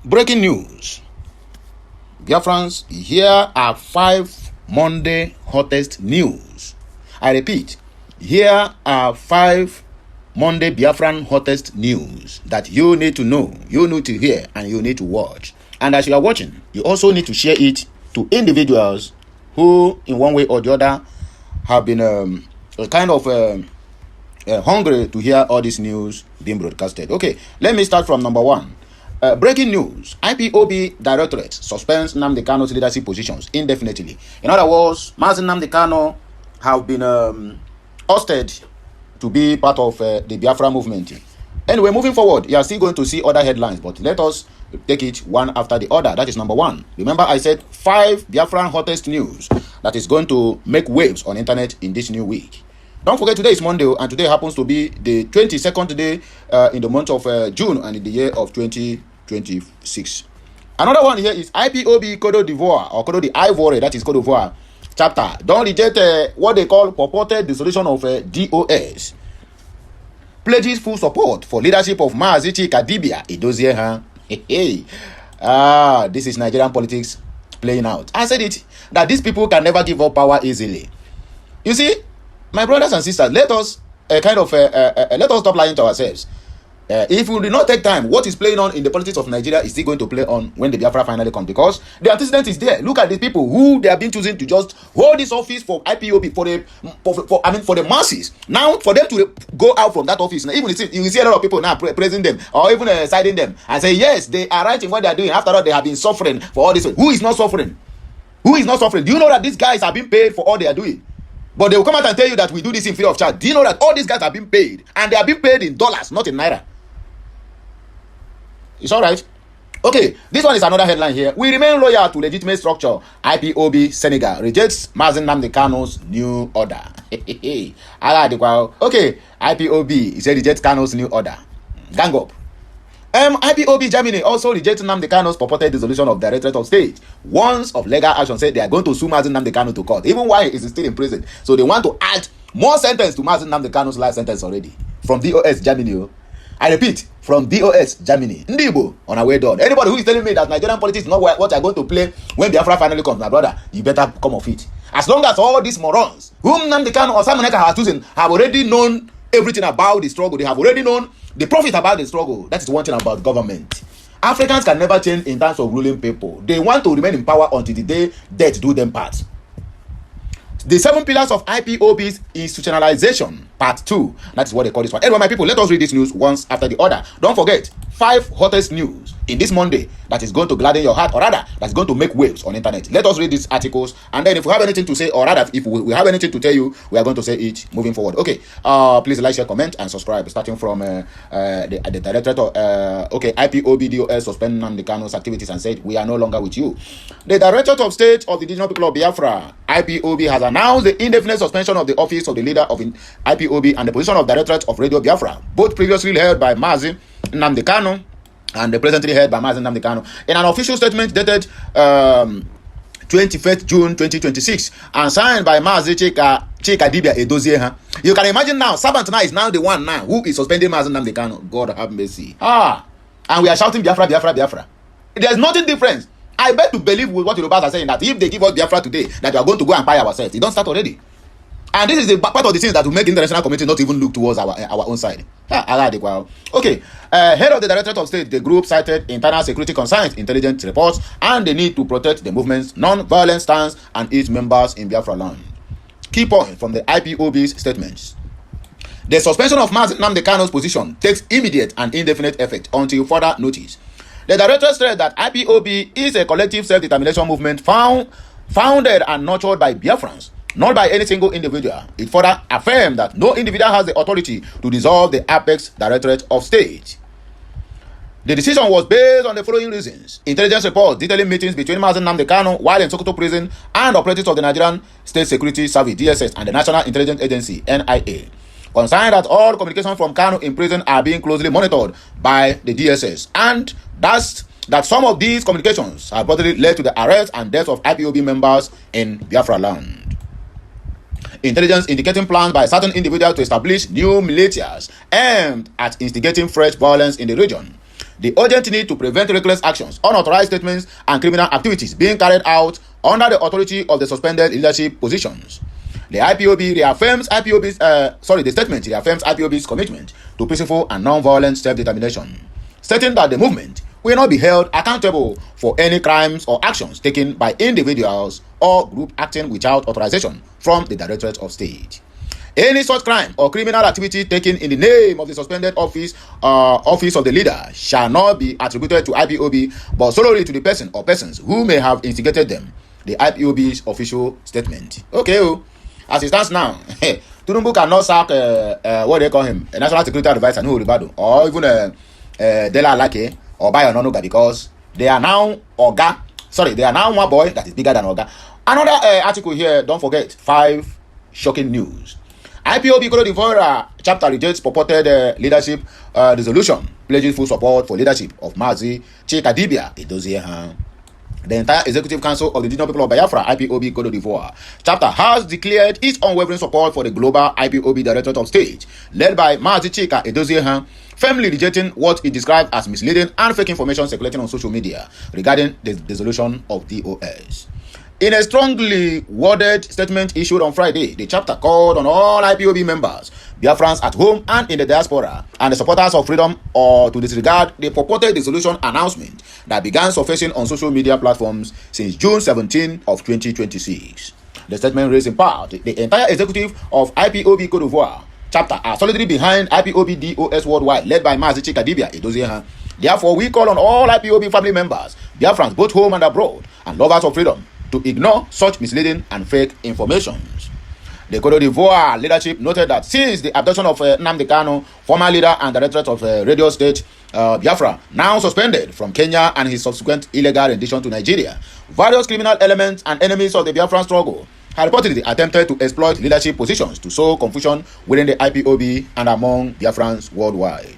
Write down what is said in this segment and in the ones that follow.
Breaking news. Biafrans, here are 5 Monday hottest news. I repeat, here are 5 Monday Biafran hottest news that you need to know, you need to hear, and you need to watch. And as you are watching, you also need to share it to individuals who, in one way or the other, have been hungry to hear all this news being broadcasted. Okay, let me start from number 1. Breaking news. IPOB Directorate suspends Nnamdi Kanu's leadership positions indefinitely. In other words, Nnamdi Kanu have been ousted to be part of the Biafra movement. Anyway, moving forward, you are still going to see other headlines, but let us take it one after the other. That is number 1. Remember, I said 5 Biafran hottest news that is going to make waves on internet in this new week. Don't forget, today is Monday, and today happens to be the 22nd day in the month of June and in the year of 2026. Another one here is IPOB Cote d'Ivoire, or Cote d'Ivoire, that is Cote d'Ivoire chapter. Don't reject what they call purported dissolution of DOS. Pledges full support for leadership of Mazi Kadibia Edozie. This is Nigerian politics playing out. I said it, that these people can never give up power easily. You see, my brothers and sisters, let us let us stop lying to ourselves. If we do not take time, what is playing on in the politics of Nigeria is still going to play on when the Biafra finally comes, because the antecedent is there. Look at the people who they have been choosing to just hold this office for IPOB for the masses. Now, for them to go out from that office, even you see a lot of people now praising them or even citing them and say yes, they are right in what they are doing. After all, they have been suffering for all this. Who is not suffering? Who is not suffering? Do you know that these guys are being paid for all they are doing? But they will come out and tell you that we do this in free of charge. Do you know that all these guys are being paid, and they are being paid in dollars, not in naira? It's all right. Okay, this one is another headline here. We remain loyal to legitimate structure. IPOB Senegal rejects Nnamdi Kanu's new order. Okay, IPOB, he said rejects Kanu's new order. Gang up. IPOB Germany also rejects Nnamdi Kanu's purported dissolution of Directorate of State. Warns of legal action, said they are going to sue Nnamdi Kanu to court, even while he is still in prison. So they want to add more sentence to Nnamdi Kanu's life sentence already. From DOS Germany. I repeat, from DOS Germany. Ndibo on our way down. Anybody who is telling me that Nigerian politics is not what they are going to play when Biafra finally comes, my brother, you better come off it. As long as all these morons, whom Nnamdi Kanu or Simon Ekpa has chosen, have already known everything about the struggle, they have already known the profit about the struggle. That is one thing about government. Africans can never change in terms of ruling people. They want to remain in power until the day death do them part. The 7 pillars of IPOB's institutionalization, part 2. That is what they call this one. Anyway, my people, let us read this news once after the other. Don't forget, 5 hottest news in this Monday that is going to gladden your heart, or rather, that's going to make waves on internet. Let us read these articles, and then if we have anything to say, or rather, if we have anything to tell you, we are going to say it moving forward. Okay, please like, share, comment, and subscribe. Starting from the directorate of IPOB DOS suspend Nnamdi Kanu's activities and said, we are no longer with you. The Directorate of State of the Indigenous People of Biafra, IPOB, has announced the indefinite suspension of the office of the leader of IPOB and the position of Directorate of Radio Biafra, both previously held by Mazi Nnamdi Kanu and presently held by Mazi Nnamdi Kanu. In an official statement dated 21st June 2026 and signed by Mazi Kadibia Edozie. You can imagine now, Servant now is now the one now who is suspending Mazi Nnamdi Kanu. God have mercy. And we are shouting Biafra, Biafra, Biafra. There's nothing different. I bet to believe with what Yorubas are saying, that if they give us Biafra today, that we are going to go and buy ourselves. It don't start already. And this is the part of the things that will make the international community not even look towards our own side. Okay, head of the Directorate of State, the group cited internal security concerns, intelligence reports, and the need to protect the movement's non-violent stance and its members in Biafra land. Key point from the IPOB's statements. The suspension of Nnamdi Kanu's position takes immediate and indefinite effect until further notice. The director said that IPOB is a collective self-determination movement founded and nurtured by Biafrans, not by any single individual. It further affirmed that no individual has the authority to dissolve the Apex Directorate of State. The decision was based on the following reasons. Intelligence reports detailing meetings between Mazi Nnamdi Kanu while in Sokoto prison and operatives of the Nigerian State Security Service (DSS) and the National Intelligence Agency (NIA) concerned that all communications from Kanu in prison are being closely monitored by the DSS, and that some of these communications have reportedly led to the arrest and death of IPOB members in Biafra land. Intelligence indicating plans by certain individuals to establish new militias aimed at instigating fresh violence in the region. the urgent need to prevent reckless actions, unauthorized statements, and criminal activities being carried out under the authority of the suspended leadership positions. The IPOB reaffirms the statement reaffirms IPOB's commitment to peaceful and non-violent self-determination, stating that the movement will not be held accountable for any crimes or actions taken by individuals or group acting without authorization from the Directorate of State. Any such crime or criminal activity taken in the name of the suspended office of the leader shall not be attributed to IPOB, but solely to the person or persons who may have instigated them. The IPOB's official statement. Okay, as it stands now, Tinubu cannot sack what they call him, a national security advisor, or even Dela Alake or Bayo Nonuga, because they are now they are now one boy that is bigger than Oga. Another article here, don't forget, 5 shocking news. IPOB Cote d'Ivoire chapter rejects purported leadership resolution, pledges full support for leadership of Mazi Chikadibia Edozie. The entire Executive Council of the Indigenous People of Biafra, IPOB Cote d'Ivoire chapter, has declared its unwavering support for the global IPOB Directorate of State, led by Mazi Chika Edozie, firmly rejecting what it described as misleading and fake information circulating on social media regarding the dissolution of DOS. In a strongly worded statement issued on Friday, the chapter called on all IPOB members, Biafrans at home and in the diaspora, and the supporters of freedom to disregard the purported dissolution announcement that began surfacing on social media platforms since June 17 of 2026. The statement raised in part the entire executive of IPOB Cote d'Ivoire chapter are solidly behind IPOB DOS worldwide, led by Mazi Chikadibia Edozie. Therefore, we call on all IPOB family members, Biafrans both home and abroad, and lovers of freedom, to ignore such misleading and fake information. The Cote d'Ivoire leadership noted that since the abduction of Nnamdi Kanu, former leader and director of radio state Biafra, now suspended from Kenya, and his subsequent illegal rendition to Nigeria, various criminal elements and enemies of the Biafran struggle had reportedly attempted to exploit leadership positions to sow confusion within the IPOB and among Biafrans worldwide.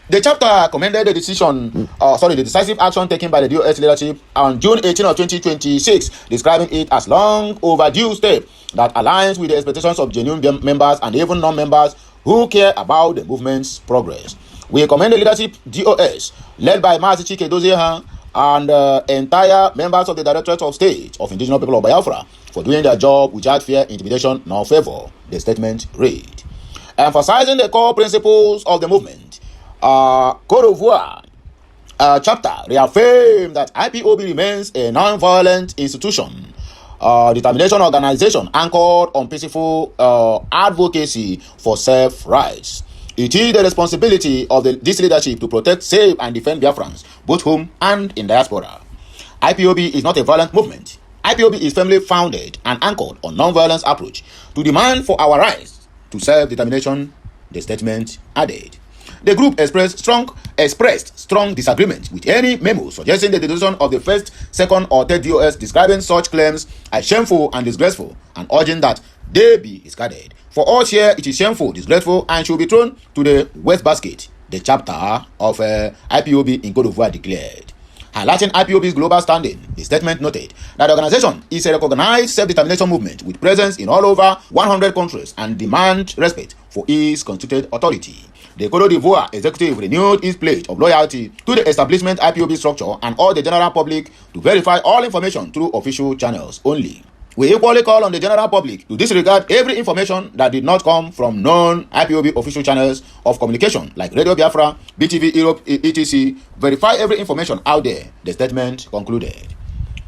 The chapter commended the decisive action taken by the DOS leadership on June 18 of 2026, describing it as long overdue step that aligns with the expectations of genuine members and even non-members who care about the movement's progress. We commend the leadership DOS, led by Mazi Chika Edozie and entire members of the Directorate of State of Indigenous People of Biafra for doing their job without fear, intimidation, nor favor, the statement read. Emphasizing the core principles of the movement, Cote d'Ivoire chapter reaffirmed that IPOB remains a non-violent institution, determination organization anchored on peaceful advocacy for self-rights. It is the responsibility of this leadership to protect, save, and defend Biafrans, both home and in diaspora. IPOB is not a violent movement. IPOB is firmly founded and anchored on non-violence approach to demand for our rights to self-determination, the statement added. The group expressed strong disagreement with any memo suggesting the dissolution of the first, second, or third DOS, describing such claims as shameful and disgraceful, and urging that they be discarded. For us here, it is shameful, disgraceful, and should be thrown to the wastebasket, the chapter of IPOB in Cote d'Ivoire declared. Highlighting IPOB's global standing, the statement noted that the organization is a recognized self-determination movement with presence in all over 100 countries and demands respect for its constituted authority. The Cote d'Ivoire executive renewed its pledge of loyalty to the establishment IPOB structure and all the general public to verify all information through official channels only. We equally call on the general public to disregard every information that did not come from non-IPOB official channels of communication like Radio Biafra, BTV Europe, etc. Verify every information out there, the statement concluded.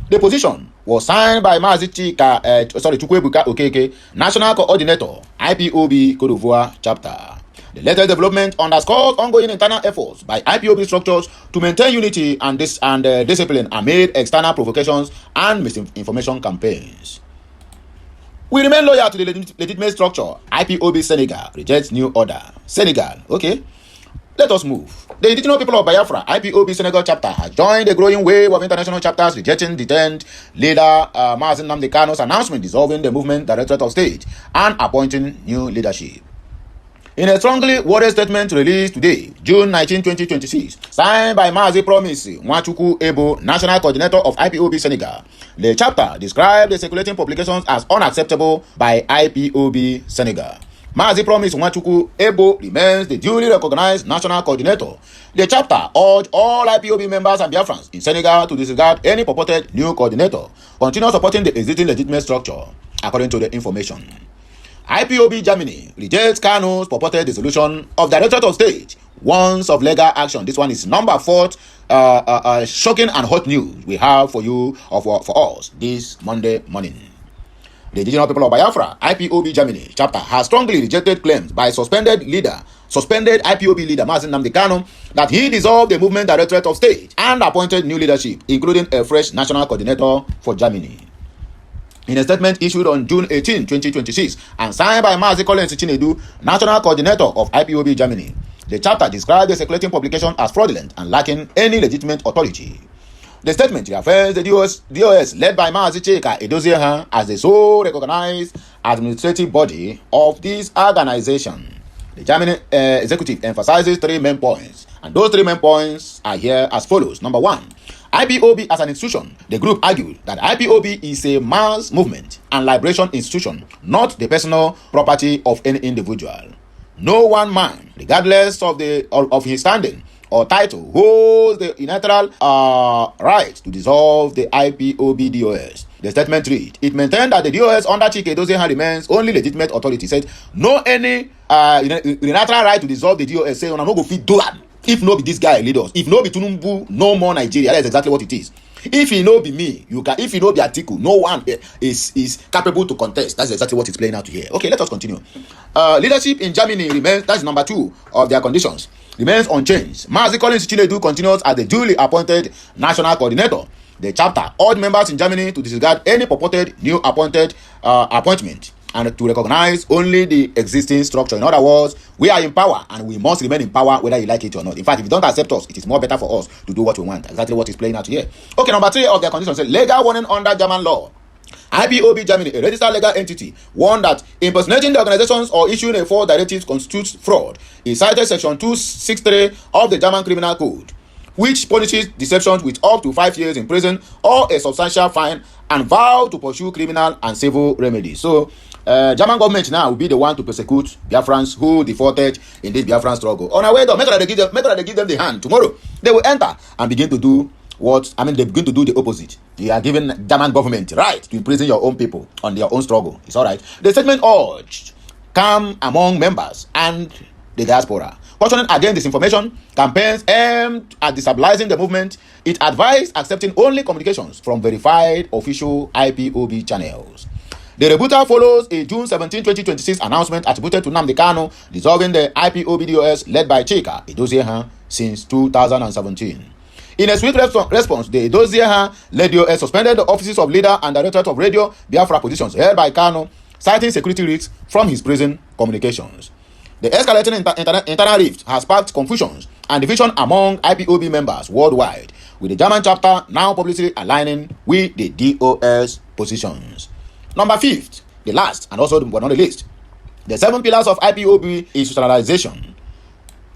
The position was signed by Mazi Chukwebuka Okeke, National Coordinator, IPOB Cote d'Ivoire Chapter. The latest development underscores ongoing internal efforts by IPOB structures to maintain unity and discipline amid external provocations and misinformation campaigns. We remain loyal to the legitimate structure. IPOB Senegal rejects new order. Senegal, okay? Let us move. The Indigenous People of Biafra, IPOB Senegal chapter, has joined a growing wave of international chapters rejecting detained leader Nnamdi Kanu's announcement dissolving the movement Directorate of State and appointing new leadership. In a strongly worded statement released today, June 19, 2026, signed by Mazi Promise Nwachukwu Ebo, National Coordinator of IPOB Senegal, the chapter described the circulating publications as unacceptable by IPOB Senegal. Mazi Promise Nwachukwu Ebo remains the duly recognized national coordinator. The chapter urged all IPOB members and Biafrans in Senegal to disregard any purported new coordinator, continue supporting the existing legitimate structure, according to the information. IPOB Germany rejects Kanu's purported dissolution of Directorate of State, warns of legal action. This one is number 4 shocking and hot news we have for you or for us this Monday morning. The indigenous people of Biafra, IPOB Germany chapter, has strongly rejected claims by suspended IPOB leader Nnamdi Kanu that he dissolved the movement Directorate of State and appointed new leadership, including a fresh national coordinator for Germany. In a statement issued on June 18, 2026, and signed by Mazi Collins Chinedu, national coordinator of IPOB Germany, the chapter described the circulating publication as fraudulent and lacking any legitimate authority. The statement refers the DOS led by Mazi Chika Edozieha as the sole recognized administrative body of this organization. The German executive emphasizes 3 main points, and those 3 main points are here as follows. Number 1, IPOB as an institution. The group argued that IPOB is a mass movement and liberation institution, not the personal property of any individual. No one man, regardless of his standing or title, holds the unilateral right to dissolve the IPOB DOS. The statement read, it maintained that the DOS under Chike Edozehan remains only legitimate authority. Said no any unilateral right to dissolve the DOS. Say, I'm not going to do that. If no be this guy lead us, if no be Tinubu, no more Nigeria. That's exactly what it is. If he no be me, you can. If he no be Atiku, no one is capable to contest. That's exactly what is playing out here. Okay, let us continue. Leadership in Germany remains. That's number 2 of their conditions. Remains unchanged. Mazi Collins Chinedu continues as the duly appointed national coordinator. The chapter urged members in Germany to disregard any purported new appointment and to recognize only the existing structure. In other words, we are in power and we must remain in power whether you like it or not. In fact, if you don't accept us, it is more better for us to do what we want. Exactly what is playing out here. Okay, number 3 of their conditions says legal warning under German law. IPOB Germany, a registered legal entity, warned that impersonating the organizations or issuing a false directive constitutes fraud. It cited section 263 of the German Criminal Code, which punishes deception with up to 5 years in prison or a substantial fine, and vowed to pursue criminal and civil remedies. So, German government now will be the one to persecute Biafrans who defaulted in this Biafran struggle. On our way, though, make sure they give them the hand. Tomorrow, they will enter and begin to do they begin to do the opposite. You are giving German government right to imprison your own people on their own struggle. It's all right. The statement urged calm among members and the diaspora. Cautioning against disinformation, campaigns aimed at destabilizing the movement, it advised accepting only communications from verified official IPOB channels. The rebuttal follows a June 17, 2026 announcement attributed to Nnamdi Kanu dissolving the IPOB DOS led by Chika Edoziehan since 2017. In a swift response, the Edoziehan-led DOS suspended the offices of leader and director of Radio Biafra positions held by Kanu, citing security risks from his prison communications. The escalating internal rift has sparked confusions and division among IPOB members worldwide, with the German chapter now publicly aligning with the DOS positions. Number 5, the last and also but not the least, the 7 pillars of IPOB institutionalization.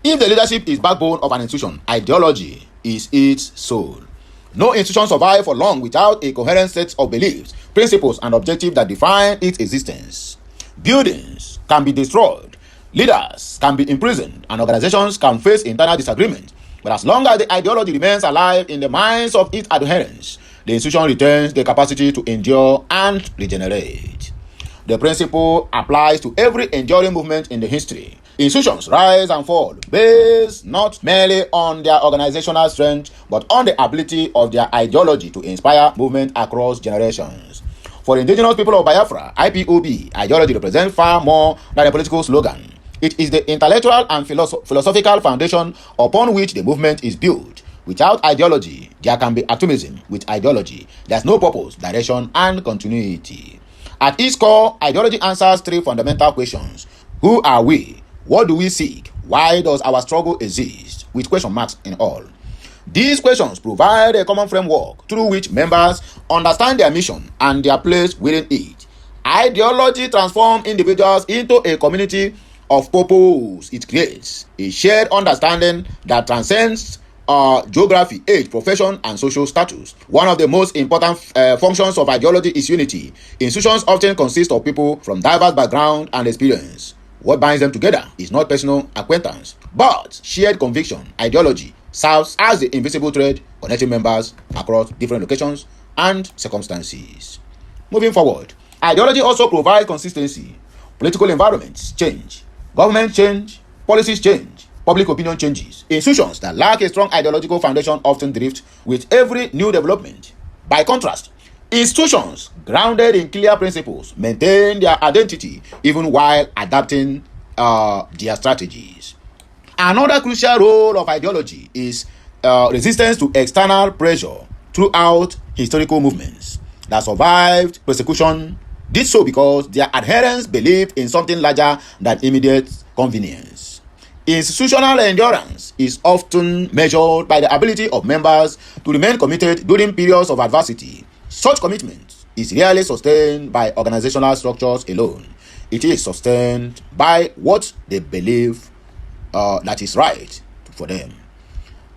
If the leadership is backbone of an institution, ideology is its soul. No institution survives for long without a coherent set of beliefs, principles, and objectives that define its existence. Buildings can be destroyed, leaders can be imprisoned, and organizations can face internal disagreement. But as long as the ideology remains alive in the minds of its adherents, the institution retains the capacity to endure and regenerate. The principle applies to every enduring movement in the history. Institutions rise and fall based not merely on their organizational strength, but on the ability of their ideology to inspire movement across generations. For the indigenous people of Biafra, IPOB ideology represents far more than a political slogan. It is the intellectual and philosophical foundation upon which the movement is built. Without ideology, there can be atomism. With ideology, there's no purpose, direction, and continuity. At its core, ideology answers 3 fundamental questions. Who are we? What do we seek? Why does our struggle exist? With question marks in all. These questions provide a common framework through which members understand their mission and their place within it. Ideology transforms individuals into a community of purpose. It creates a shared understanding that transcends geography, age, profession, and social status. One of the most important functions of ideology is unity. Institutions often consist of people from diverse backgrounds and experience. What binds them together is not personal acquaintance, but shared conviction. Ideology serves as the invisible thread connecting members across different locations and circumstances. Moving forward, ideology also provides consistency. Political environments change, government change, policies change, public opinion changes. Institutions that lack a strong ideological foundation often drift with every new development. By contrast, institutions grounded in clear principles maintain their identity even while adapting their strategies. Another crucial role of ideology is resistance to external pressure. Throughout historical movements that survived persecution did so because their adherents believed in something larger than immediate convenience. Institutional endurance is often measured by the ability of members to remain committed during periods of adversity. Such commitment is rarely sustained by organizational structures alone. It is sustained by what they believe that is right for them.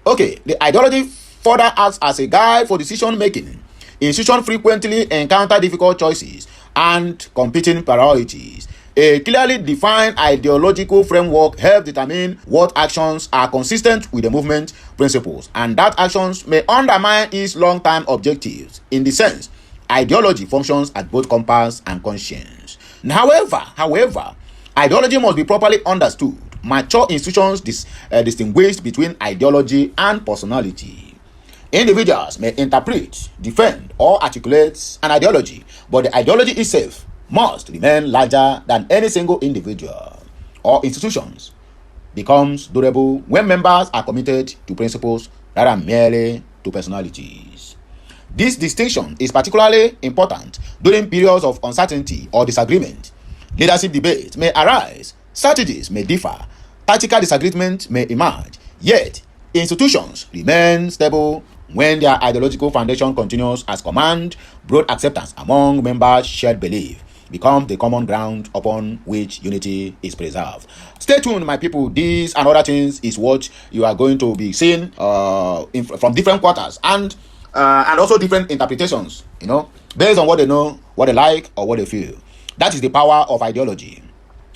Okay, the ideology further acts as a guide for decision making. Institutions frequently encounter difficult choices and competing priorities. A clearly defined ideological framework helps determine what actions are consistent with the movement principles and that actions may undermine its long-term objectives. In this sense, ideology functions as both compass and conscience. However, ideology must be properly understood. Mature institutions distinguish between ideology and personality. Individuals may interpret, defend, or articulate an ideology, but the ideology itself must remain larger than any single individual or institutions. Becomes durable when members are committed to principles rather than merely to personalities. This distinction is particularly important during periods of uncertainty or disagreement. Leadership debates may arise, strategies may differ, tactical disagreement may emerge, yet institutions remain stable when their ideological foundation continues as command. Broad acceptance among members, shared belief becomes the common ground upon which unity is preserved. Stay tuned, my people. These and other things is what you are going to be seeing from different quarters and also different interpretations, based on what they know, what they like, or what they feel. That is the power of ideology.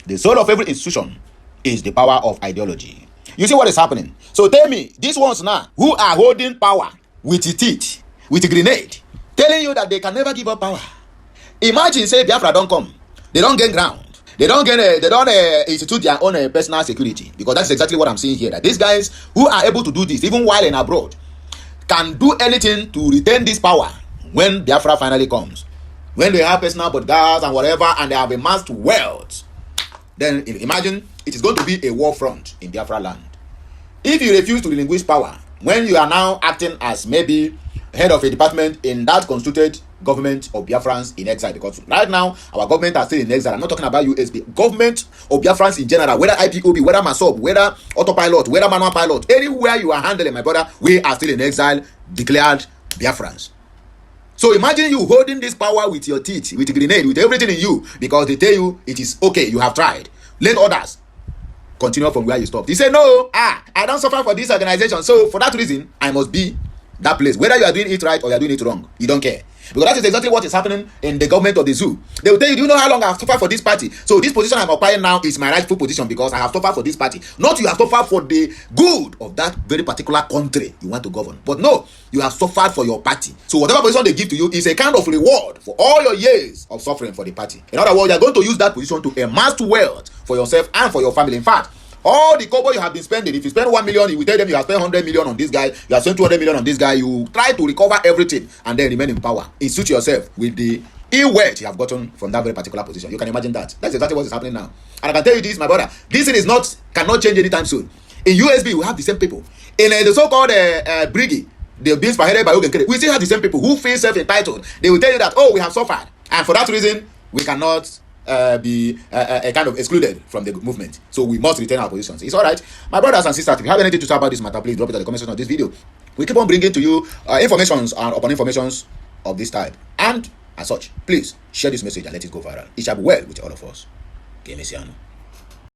The soul of every institution is the power of ideology. You see what is happening? So tell me, these ones now who are holding power with the teeth, with a grenade, telling you that they can never give up power. Imagine, say, Biafra don't come, they don't gain ground, they don't institute their own personal security, because that's exactly what I'm saying here. That these guys who are able to do this, even while in abroad, can do anything to retain this power when Biafra finally comes. When they have personal bodyguards and whatever, and they have amassed wealth, then imagine it is going to be a war front in Biafra land. If you refuse to relinquish power, when you are now acting as maybe head of a department in that constituted government of Biafrans in exile, because right now our government are still in exile. I'm not talking about USB. Government of Biafrans in general, whether IPOB, whether MASOB, whether autopilot, whether manual pilot, anywhere you are handling, my brother, we are still in exile, declared Biafrans. So imagine you holding this power with your teeth, with a grenade, with everything in you, because they tell you it is okay, you have tried. Let others continue from where you stopped. He said, no, I don't suffer for this organization, so for that reason, I must be that place. Whether you are doing it right or you are doing it wrong, you don't care. Because that is exactly what is happening in the government of the zoo. They will tell you, do you know how long I have suffered for this party? So this position I'm occupying now is my rightful position because I have suffered for this party. Not you have suffered for the good of that very particular country you want to govern. But no, you have suffered for your party. So whatever position they give to you is a kind of reward for all your years of suffering for the party. In other words, you are going to use that position to amass wealth for yourself and for your family. In fact, all the kobo you have been spending, if you spend 1 million, you will tell them you have spent 100 million on this guy, you have spent 200 million on this guy, you try to recover everything and then remain in power. Institute yourself with the ill wealth you have gotten from that very particular position. You can imagine that. That's exactly what is happening now. And I can tell you this, my brother, this thing cannot change anytime soon. In USB, we have the same people. In the so-called Briggy, the being spearheaded by Ogenkere, we still have the same people who feel self-entitled. They will tell you that, oh, we have suffered. And for that reason, we cannot be kind of excluded from the movement. So we must retain our positions. It's all right. My brothers and sisters, if you have anything to say about this matter, please drop it in the comment section of this video. We keep on bringing to you informations and upon informations of this type. And as such, please share this message and let it go viral. It shall be well with all of us.